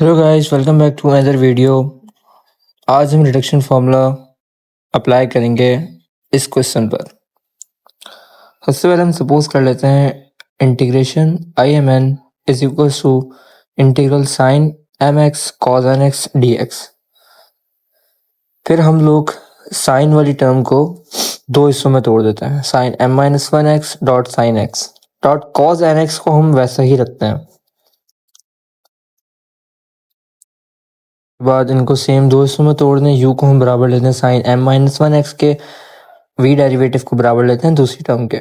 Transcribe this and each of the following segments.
Hello guys, welcome back to another video. आज हम reduction formula apply करेंगे इस क्वेश्चन पर। सबसे पहले हम सपोज कर लेते हैं integration I m n is equal to integral sine m x cos n x d x. फिर हम लोग साइन वाली टर्म को दो हिस्सों में तोड़ देते हैं, sine m minus one x dot sine x dot cos n x को हम वैसा ही रखते हैं। बाद इनको सेम दो हिस्सों में तोड़ दें, यू को हम बराबर लेते हैं sine m minus one x के, वी डेरिवेटिव को बराबर लेते हैं दूसरी टर्म के।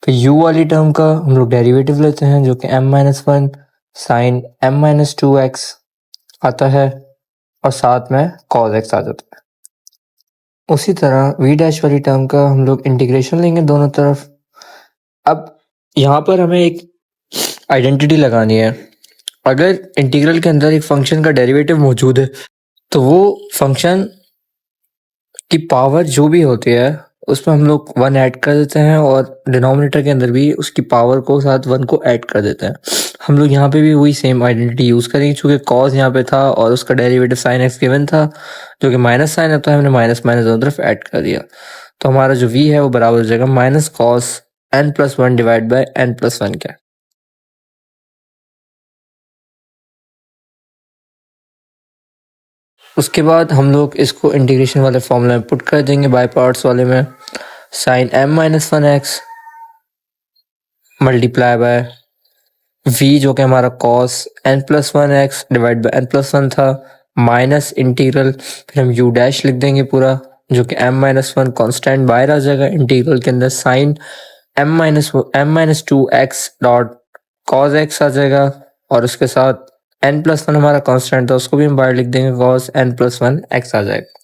फिर u वाली टर्म का हम लोग डेरिवेटिव लेते हैं जो कि m minus one sine m minus two x आता है और साथ में cos x आ जाता है। उसी तरह v डैश वाली टर्म का हम लोग इंटीग्रेशन लेंगे दोनों तरफ। अब यहाँ पर हमें एक आइडेंटिटी लगानी है। अगर इंटीग्रल के अंदर एक फंक्शन का डेरिवेटिव मौजूद है तो वो फंक्शन की पावर जो भी होती है उसमें हम लोग वन ऐड कर देते हैं और डिनोमिनेटर के अंदर भी उसकी पावर को साथ वन को ऐड कर देते हैं। हम लोग यहाँ पे भी वही सेम आइडेंटिटी यूज़ करेंगे, चूँकि कॉस यहाँ पे था और उसका डेरिवेटिव साइन एक्स गिवन था जो कि माइनस साइन है, तो हमने माइनस माइनस दोनों तरफ ऐड कर दिया। तो हमारा जो v है वो बराबर हो जाएगा minus cos n plus one divide by n plus one का। उसके बाद हम लोग इसको इंटीग्रेशन वाले फॉर्मूला में पुट कर देंगे बाय पार्ट्स वाले में। Sine m minus one x multiply by v जो कि हमारा cos n plus one x divide by n plus one था माइनस इंटीग्रल, फिर हम u डैश लिख देंगे पूरा जो कि m माइनस वन कॉन्स्टेंट बाहर आ जाएगा इंटीग्रल के अंदर, sine m minus two x dot cos x आ जाएगा और उसके साथ n प्लस वन हमारा कॉन्स्टेंट था उसको भी हम बाहर लिख देंगे, cos n plus one x आ जाएगा।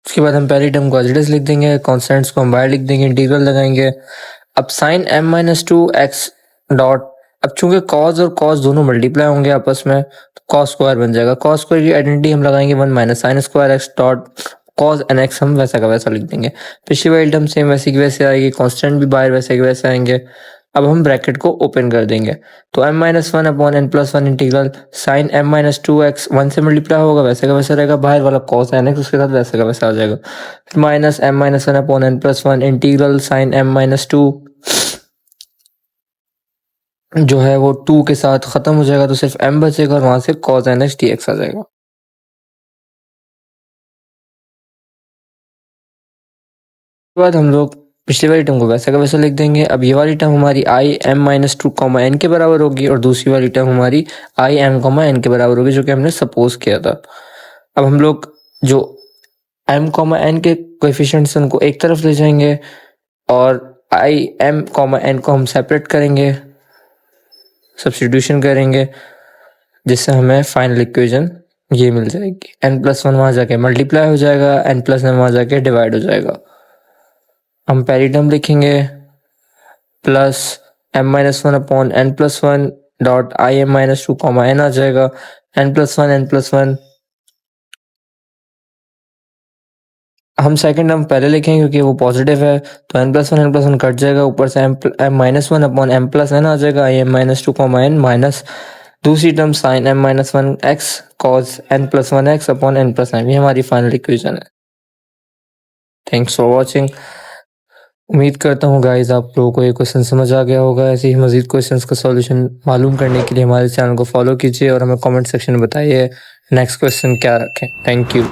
उसके बाद हम पहली टर्म को एज इट इज लिख देंगे, कॉन्स्टेंट्स को हम बाहर लिख देंगे, इंटीग्रल लगाएंगे। अब sine m minus two x dot, अब चूंकि cos और cos दोनों मल्टीप्लाई होंगे आपस में तो cos स्क्वायर बन जाएगा। cos स्क्वायर की आइडेंटिटी हम लगाएंगे one minus sine square x dot cos n x, हम वैसा का वैसा लिख देंगे। पिछली वाली टर्म सेम वैसे की वैसे आएगी, कॉन्स्टेंट भी बाहर वैसे के वैसे आएंगे। अब हम ब्रैकेट को ओपन कर देंगे तो m minus one upon n plus one integral sine m minus two x one से मल्टीप्लाई होगा वैसे का वैसा रहेगा, बाहर वाला cos एन एक्स उसके साथ वैसे का वैसा आ जाएगा। फिर minus m minus one upon n plus one integral sine m minus two जो है वो टू के साथ खत्म हो जाएगा तो सिर्फ m बचेगा और वहां से cos n x dx आ जाएगा। उसके बाद हम लोग पिछली वाली टर्म को वैसा का वैसा लिख देंगे। अब ये वाली टर्म हमारी I m minus two comma n के बराबर होगी और दूसरी वाली टर्म हमारी आई एम कॉमा एन के बराबर होगी जो कि हमने सपोज किया था। अब हम लोग जो एम कॉमा एन के कोएफिशिएंट्स उनको एक तरफ ले जाएंगे और आई एम कॉमा एन को हम सेपरेट करेंगे, सब्स्टिट्यूशन करेंगे, जिससे हमें फाइनल इक्वेशन ये मिल जाएगी। n प्लस वन वहाँ जाके मल्टीप्लाई हो जाएगा, n प्लस वन वहाँ जाके डिवाइड हो जाएगा। हम पहली टर्म लिखेंगे plus m minus one upon n plus one dot I m minus two comma n आ जाएगा, n प्लस वन। हम सेकंड टर्म पहले लिखेंगे क्योंकि वो पॉजिटिव है तो n प्लस वन कट जाएगा, ऊपर से m minus one upon m plus n आ जाएगा, I m minus two comma n minus दूसरी term sine m minus one x cos n plus one x upon n plus n, ये हमारी final equation है। Thanks for watching. उम्मीद करता हूँ guys आप लोगों को ये क्वेश्चन समझ आ गया होगा। ऐसे ही मजीद क्वेश्चंस का सॉल्यूशन मालूम करने के लिए हमारे चैनल को फॉलो कीजिए और हमें कमेंट सेक्शन में बताइए नेक्स्ट क्वेश्चन क्या रखें। Thank you.